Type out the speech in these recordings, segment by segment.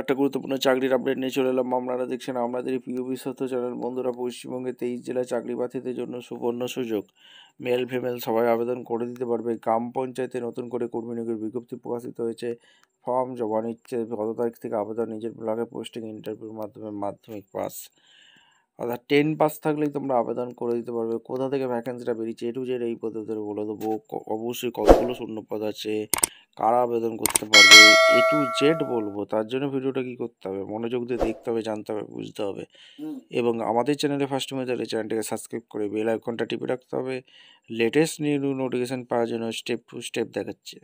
একটা গুরুত্বপূর্ণ চাকরির আপডেট নিয়ে চলে এলাম। আপনারা দেখছেন আমাদের এই প্রিয় বিশ্বস্ত চ্যানেল। বন্ধুরা, পশ্চিমবঙ্গে 23 জেলায় চাকরি প্রার্থীদের জন্য সুবর্ণ সুযোগ। মেল ফিমেল সবাই আবেদন করে দিতে পারবে। গ্রাম পঞ্চায়েতে নতুন করে কর্মী নিয়োগের বিজ্ঞপ্তি প্রকাশিত হয়েছে। ফর্ম জমা নিচ্ছে কত তারিখ থেকে আবেদন? নিজের ব্লগে পোস্টিং, ইন্টারভিউর মাধ্যমে, মাধ্যমিক পাস অর্থাৎ 10 পাস থাকলেই তোমরা আবেদন করে দিতে পারবে। কোথা থেকে ভ্যাকেন্সিটা বেরিয়েছে এ টু জেড এই পদ্ধতিতে বলে দেবো। অবশ্যই কতগুলো শূন্যপদ আছে, কারা আবেদন করতে পারবে, এ টু জেড বলবো। তার জন্য ভিডিওটা কী করতে হবে? মনোযোগ দিয়ে দেখতে হবে, জানতে হবে, বুঝতে হবে। এবং আমাদের চ্যানেলে ফার্স্ট টাইম তাহলে চ্যানেলটাকে সাবস্ক্রাইব করে বেল আইকনটা টিপে রাখতে হবে। লেটেস্ট নিউ নোটিফিকেশান পাওয়ার জন্য স্টেপ টু স্টেপ দেখাচ্ছে।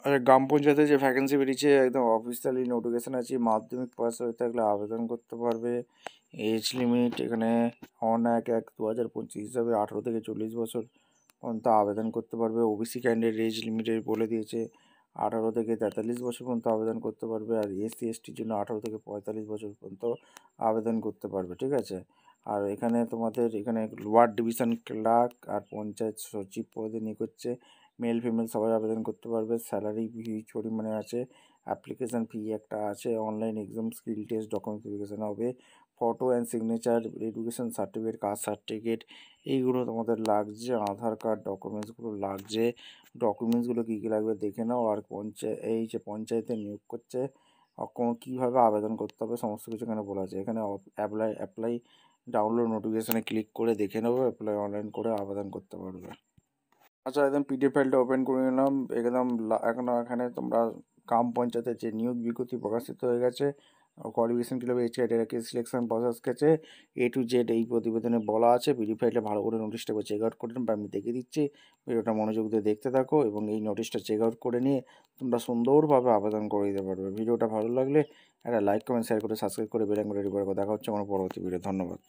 আর গ্রাম পঞ্চায়েতে যে ভ্যাকেন্সি বেরিয়েছে একদম অফিসিয়ালি নোটিফিকেশান আছে। মাধ্যমিক পাস হয়ে থাকলে আবেদন করতে পারবে। এজ লিমিট এখানে 1/1/2025 হিসাবে 18 থেকে 40 বছর পর্যন্ত আবেদন করতে পারবে। ওবিসি ক্যান্ডিডেট এজ লিমিটে বলে দিয়েছে 18 থেকে 43 বছর পর্যন্ত আবেদন করতে পারবে। আর এসসি এসটির জন্য 18 থেকে 45 বছর পর্যন্ত আবেদন করতে পারবে, ঠিক আছে। আর এখানে তোমাদের এখানে ওয়ার্ড ডিভিশন ক্লার্ক আর পঞ্চায়েত সচিব পদে নিয়োগ হচ্ছে। মেল ফিমেল সবাই আবেদন করতে পারবে। স্যালারি হিউজ পরিমাণে আছে। অ্যাপ্লিকেশান ফি একটা আছে। Online exam, skill test, document verification হবে। Photo and signature, education certificate, caste certificate এইগুলো তোমাদের লাগছে। আধার কার্ড ডকুমেন্টসগুলো লাগছে। ডকুমেন্টসগুলো কী কী লাগবে দেখে নাও। আর এই যে পঞ্চায়েতে নিয়োগ করছে, কীভাবে আবেদন করতে হবে সমস্ত কিছু এখানে বলা আছে। এখানে অ্যাপ্লাই ডাউনলোড নোটিফিকেশানে ক্লিক করে দেখে নেবো। অ্যাপ্লাই অনলাইন করে আবেদন করতে পারবে। আচ্ছা, একদম পিডিএফ ফাইলটা ওপেন করে নিলাম। একদম এখানে তোমরা গ্রাম পঞ্চায়েতের যে নিয়োগ বিজ্ঞপ্তি প্রকাশিত হয়ে গেছে। কোয়ালিফিকেশন কীভাবে এটাকে সিলেকশন প্রসেস গেছে এ টু জেড এই প্রতিবেদনে বলা আছে। পিডিএফ ফাইলটা ভালো করে নোটিশটা চেক আউট করে নেবে। আমি দেখিয়ে দিচ্ছি, ভিডিওটা মনোযোগ দিয়ে দেখতে থাকো এবং এই নোটিশটা চেক আউট করে নিয়ে তোমরা সুন্দরভাবে আবেদন করে দিতে পারবে। ভিডিওটা ভালো লাগলে একটা লাইক, কমেন্ট, শেয়ার করে সাবস্ক্রাইব করে বেল আইকনটা রেডি করে দেখা হচ্ছে কোনো পরবর্তী ভিডিও। ধন্যবাদ।